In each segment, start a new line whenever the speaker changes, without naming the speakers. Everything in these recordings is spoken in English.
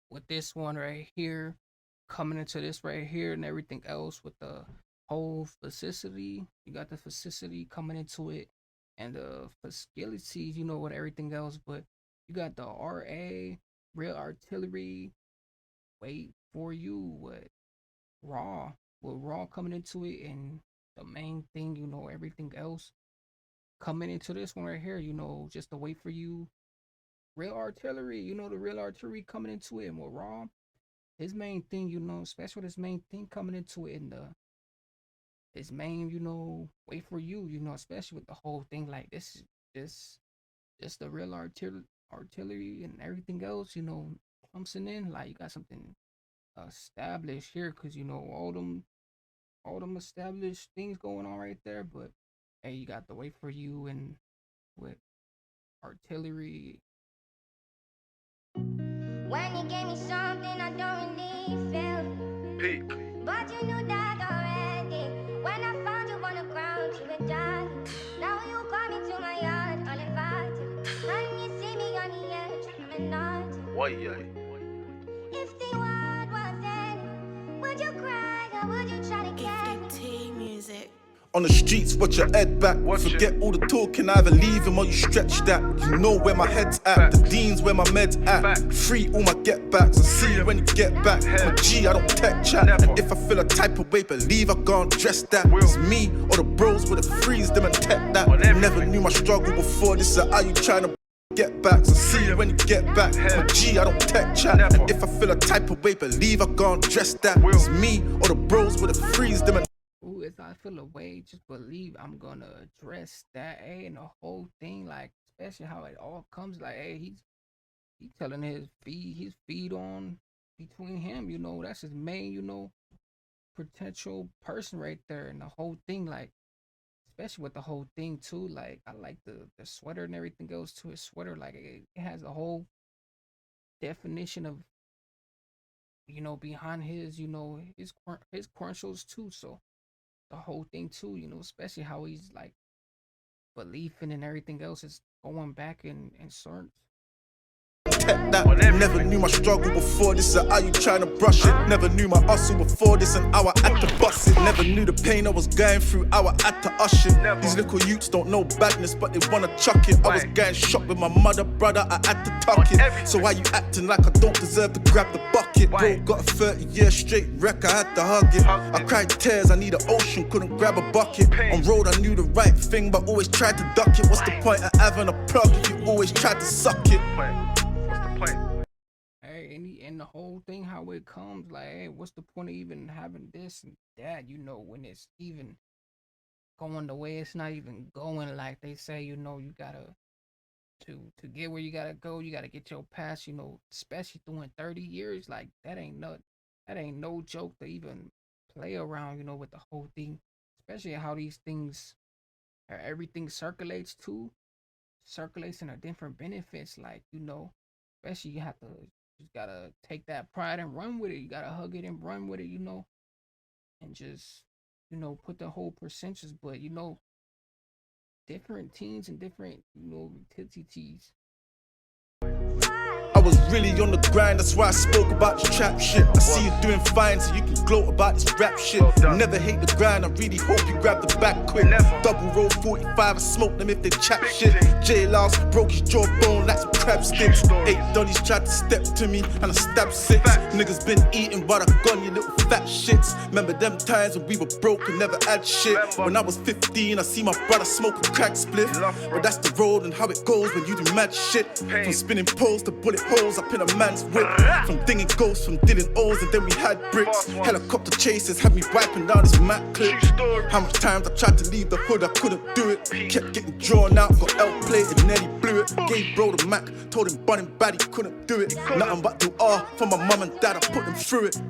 with this one right here, coming into this right here and everything else with the whole facility. You got the facility coming into it and the facilities, with everything else, but you got the RA, real artillery, wait for you, what raw, with raw coming into it and the main thing, everything else coming into this one right here, just to wait for you. Real artillery, the real artillery coming into it and with raw his main thing, especially with his main thing coming into it and the his main, wait for you, especially with the whole thing like this this the real artillery and everything else, comes in like you got something established here because all them established things going on right there, but hey, you got the wait for you and with artillery.
When you gave me something I don't really feel.
Peak.
But you knew that already. When I found you on the ground, you were dying. Now you come into my yard, uninvited. And you see me on the edge, I'm a nut.
Why, yeah.
If the world was ending, would you cry or would you try to get
Gifted tea music.
On the streets, watch your head back. Forget all the talking, either leave him or you stretch that. You know where my head's at, the dean's where my med's at. Free all my get backs, I see you when you get back. My G, I don't tech chat. And if I feel a type of way, believe I can't dress that. It's me or the bros with the freeze them and tech that. Never knew my struggle before this, so how you tryna get back? So see you when you get back. My G, I don't tech chat. And if I feel a type of way, believe I can't dress that. It's me or the bros with the freeze them and
Ooh, if I feel away, just believe I'm gonna address that, and the whole thing, like especially how it all comes, like, he's telling his feed on between him, that's his main, potential person right there, and the whole thing, like especially with the whole thing too, like I like the sweater and everything goes to his sweater, like it has a whole definition of behind his his credentials too, so the whole thing too, especially how he's like believing and everything else is going back and certain.
that. Never knew my struggle before this, so how you tryna brush it? Never knew my hustle before this, and how I had to bust it. Never knew the pain I was going through, how I had to ush it. These little youths don't know badness, but they wanna chuck it. I was getting shot with my mother, brother, I had to tuck it. So why you acting like I don't deserve to grab the bucket? Bro, got a 30-year straight wreck, I had to hug it. I cried tears, I need an ocean, couldn't grab a bucket. On road, I knew the right thing, but always tried to duck it. What's the point of having a plug if you always tried to suck it?
Hey, and the whole thing, how it comes, like, hey, what's the point of even having this and that? When it's even going the way it's not even going, like they say, you gotta to get where you gotta go, you gotta get your pass, especially doing 30 years, like that ain't no joke to even play around, with the whole thing, especially how these things, everything circulates in a different benefits, like, especially you have to just gotta take that pride and run with it. You gotta hug it and run with it, and just put the whole percentages. But different teams and different entities.
I was really on the grind, that's why I spoke about this trap shit. I see you doing fine, so you can gloat about this rap shit. Never hate the grind, I really hope you grab the back quick. Double roll 45, I smoke them if they chat shit. J Louse broke his jawbone like some crab sticks. 8 Donnies tried to step to me, and I stabbed 6. Niggas been eating what I gone, you little fat shits. Remember them times when we were broke and never had shit. When I was 15, I see my brother smoke a crack spliff. But that's the road and how it goes when you do mad shit. From spinning poles to bullet holes up in a man's whip. From dinging ghosts, from dealing O's, and then we had bricks. Helicopter chases had me wiping down this mat clip. How much times I tried to leave the hood, I couldn't do it. Kept getting drawn out, got L plated, nearly blew it. Gave bro the Mac, told him bun him bad, he couldn't do it. Nothing but do R for my mum and dad, I put them through it.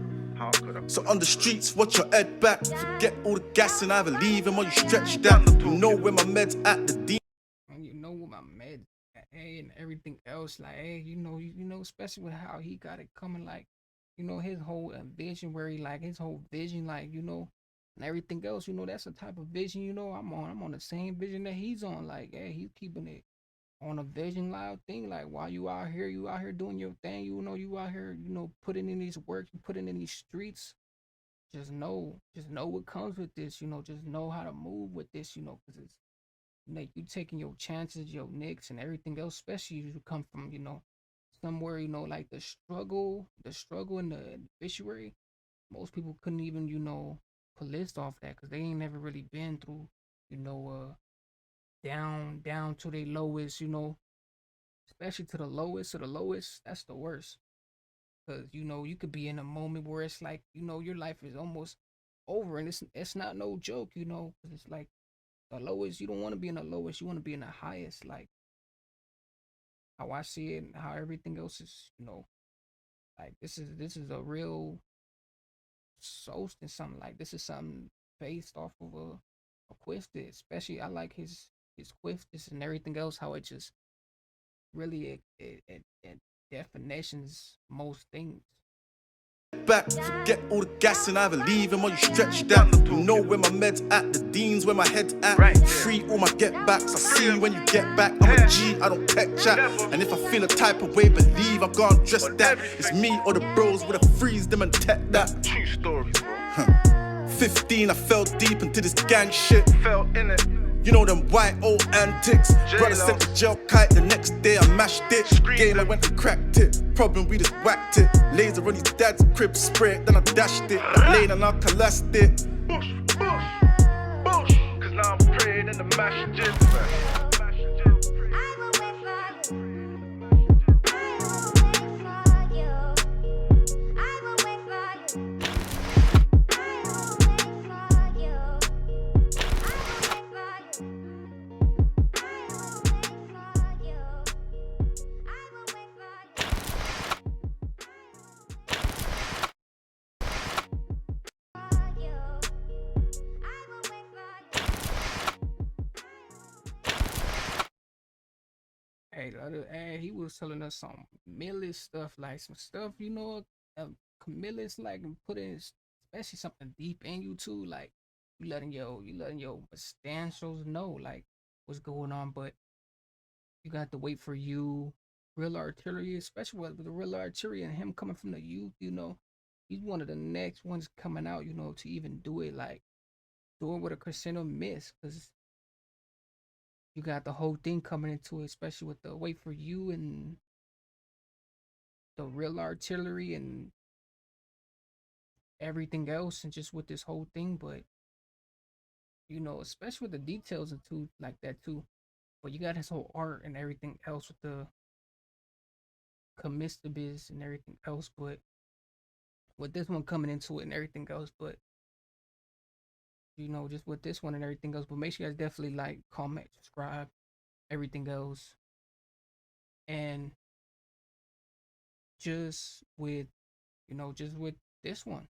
So on the streets, watch your head back. Forget all the gas and either leave him or you stretch that. You know where my med's at, the D.
And what my meds, hey, and everything else, like, hey, especially with how he got it coming, like, his whole vision, where he like his whole vision, like, and everything else, that's the type of vision, I'm on the same vision that he's on, like, hey, he's keeping it on a Vision Live thing. Like while you out here doing your thing. You out here, putting in these work, you putting in these streets. Just know what comes with this. Just know how to move with this. Because it's like you taking your chances, your nicks, and everything else. Especially if you come from somewhere like the struggle in the obituary. Most people couldn't even put list off that because they ain't never really been through you know down to the lowest, especially to the lowest of the lowest. That's the worst. Because you could be in a moment where it's like your life is almost over, and it's not no joke, because it's like the lowest. You don't want to be in the lowest. You want to be in the highest. Like how I see it, and how everything else is. Like this is a real solstice. Something like this is something based off of a Quistis. Especially I like his Quistis and everything else. How it just really it definitions most things.
Back, forget all the gas and either leave him or you stretched out. You know where my meds at, the deans where my head's at. Free all my get backs, I see you when you get back. I'm a G, I don't tech chat. And if I feel a type of way, believe I'm gonna dress that. It's me or the bros with a freeze them and tech that. True stories, bro. 15, I fell deep into this gang shit. Fell in it. You know them white old antics. Brother sent the gel kite, the next day I mashed it. Game I went and cracked it. Problem we just whacked it. Laser on his dad's crib, spray it, then I dashed it. Lane and I collapsed it. Bush, cause now I'm praying in the mashed
Hey, he was telling us some Millis stuff, like some stuff, Camillus like and put in, especially something deep in you too, like you letting your substantials know like what's going on, but you got to wait for you, real artillery, especially with the real artillery and him coming from the youth, he's one of the next ones coming out, to even do it, like do it with a crescendo miss, because you got the whole thing coming into it, especially with the wait for you and the real artillery and everything else, and just with this whole thing. But especially with the details and too like that too. But you got his whole art and everything else with the commistabis and everything else. But with this one coming into it and everything else, but just with this one and everything else. But make sure you guys definitely like, comment, subscribe, everything else, and just with this one.